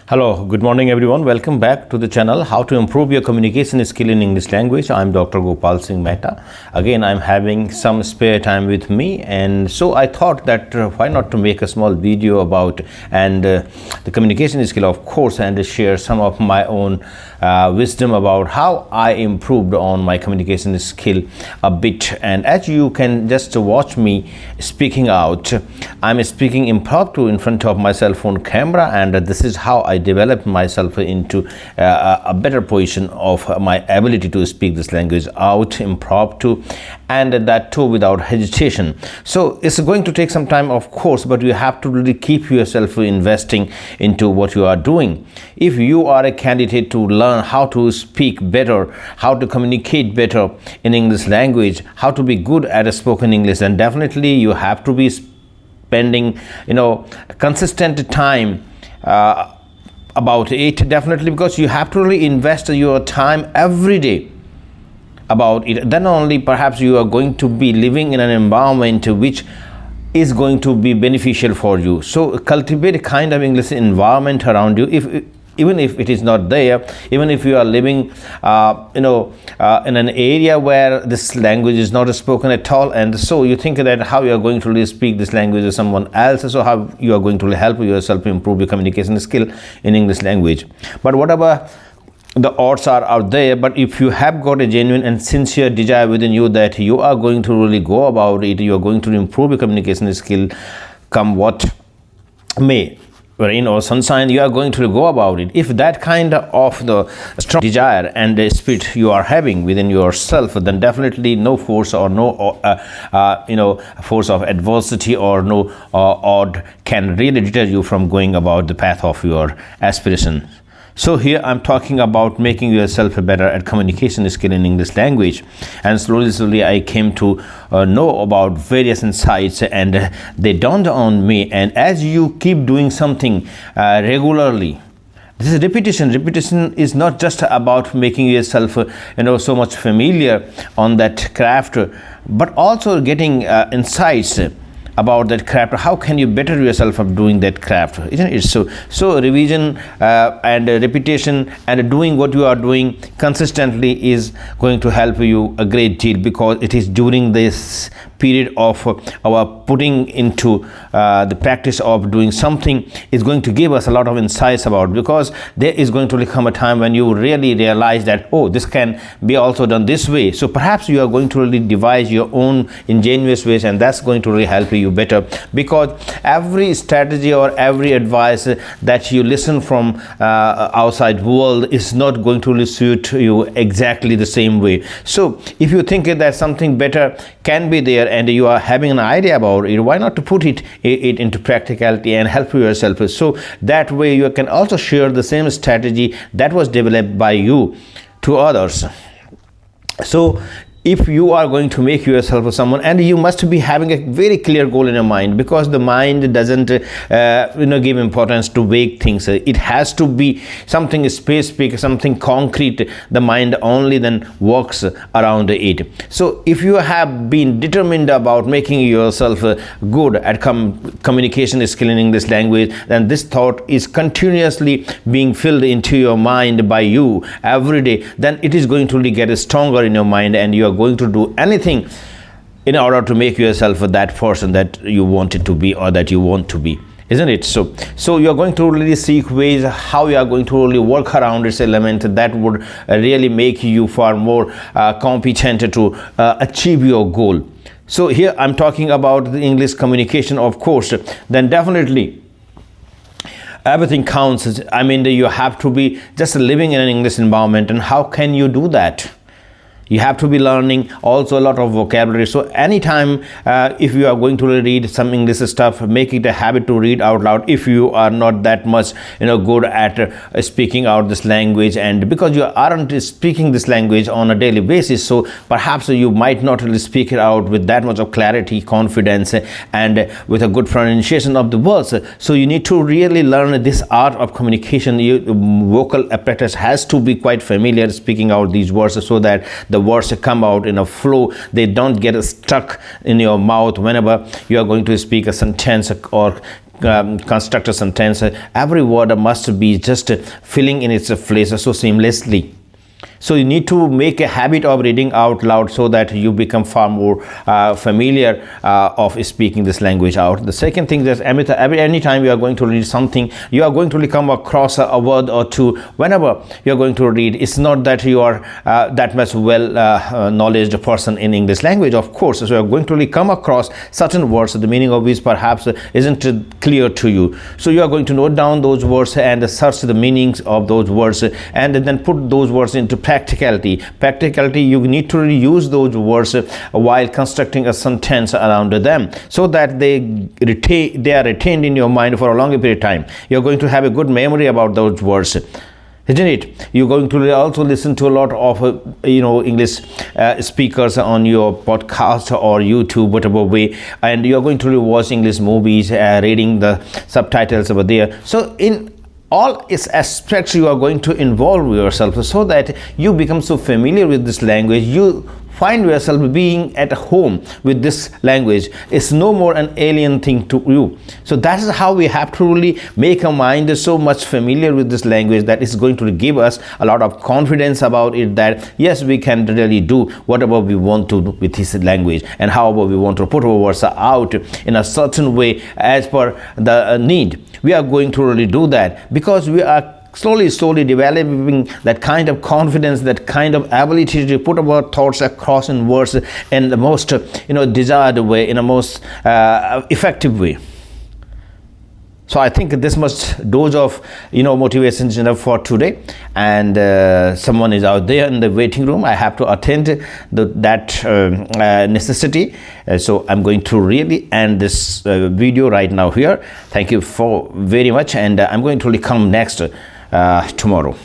Hello, good morning everyone. Welcome back to the channel How to Improve Your Communication Skill in English Language. I'm Dr. Gopal Singh Mehta. Again, I'm having some spare time with me, and so I thought that why not to make a small video about the communication skill, of course, and share some of my own wisdom about how I improved on my communication skill a bit. And as you can just watch me speaking out, I'm speaking impromptu in front of my cell phone camera, and this is how I developed myself into a better position of my ability to speak this language out impromptu, and that too without hesitation. So it's going to take some time, of course, but you have to really keep yourself investing into what you are doing. If you are a candidate to learn how to speak better, how to communicate better in English language, how to be good at spoken English, then definitely you have to be spending consistent time about it, definitely, because you have to really invest your time every day about it. Then only perhaps you are going to be living in an environment which is going to be beneficial for you. So cultivate a kind of English environment around you. Even if it is not there, even if you are living in an area where this language is not spoken at all, and so you think that how you are going to really speak this language to someone else, so how you are going to really help yourself improve your communication skill in English language. But whatever the odds are out there, but if you have got a genuine and sincere desire within you that you are going to really go about it, you are going to improve your communication skill come what may, rain or sunshine, you are going to go about it. If that kind of the strong desire and the spirit you are having within yourself, then definitely no force or no force of adversity or no odd can really deter you from going about the path of your aspiration. So here I'm talking about making yourself better at communication skill in English language, and slowly I came to know about various insights, and they dawned on me. And as you keep doing something regularly, this is repetition is not just about making yourself so much familiar on that craft, but also getting insights about that craft. How can you better yourself of doing that craft, isn't it? So revision and repetition and doing what you are doing consistently is going to help you a great deal, because it is during this period of our putting into the practice of doing something is going to give us a lot of insights about, because there is going to come a time when you really realize that, oh, this can be also done this way. So perhaps you are going to really devise your own ingenious ways, and that's going to really help you better, because every strategy or every advice that you listen from outside world is not going to really suit you exactly the same way. So if you think that something better can be there and you are having an idea about it, why not to put it into practicality and help yourself? So that way you can also share the same strategy that was developed by you to others. So if you are going to make yourself someone, and you must be having a very clear goal in your mind, because the mind doesn't give importance to vague things. It has to be something specific, something concrete. The mind only then works around it. So if you have been determined about making yourself good at communication skill in English language, then this thought is continuously being filled into your mind by you every day, then it is going to really get stronger in your mind, and you are going to do anything in order to make yourself that person that you wanted to be or that you want to be, isn't it? So you are going to really seek ways how you are going to really work around this element that would really make you far more competent to achieve your goal. So here I'm talking about the English communication, of course, then definitely everything counts. I mean, you have to be just living in an English environment, and how can you do that? You have to be learning also a lot of vocabulary. So anytime if you are going to read some English stuff, make it a habit to read out loud if you are not that much good at speaking out this language, and because you aren't speaking this language on a daily basis, so perhaps you might not really speak it out with that much of clarity, confidence, and with a good pronunciation of the words. So you need to really learn this art of communication. Vocal apparatus has to be quite familiar speaking out these words, so that the words come out in a flow. They don't get stuck in your mouth whenever you are going to speak a sentence or construct a sentence. Every word must be just filling in its place so seamlessly. So you need to make a habit of reading out loud so that you become far more familiar of speaking this language out. The second thing is, any time you are going to read something, you are going to come across a word or two. Whenever you are going to read, it's not that you are that much well knowledge person in English language, of course. So you are going to come across certain words, the meaning of which perhaps isn't clear to you. So you are going to note down those words and search the meanings of those words, and then put those words into practicality. You need to use those words while constructing a sentence around them, so that they are retained in your mind for a longer period of time. You're going to have a good memory about those words, isn't it? You're going to also listen to a lot of English speakers on your podcast or YouTube, whatever way, and you're going to watch English movies, reading the subtitles over there. So in all its aspects, you are going to involve yourself so that you become so familiar with this language. You find yourself being at home with this language. It's no more an alien thing to you. So that is how we have to really make our mind so much familiar with this language that is going to give us a lot of confidence about it, that yes, we can really do whatever we want to do with this language, and however we want to put our words out in a certain way as per the need. We are going to really do that because we are slowly developing that kind of confidence, that kind of ability to put our thoughts across in words in the most desired way, in a most effective way. So I think this much dose of motivation is enough for today, and someone is out there in the waiting room. I have to attend that necessity. So I'm going to really end this video right now here. Thank you for very much, and I'm going to come next tomorrow.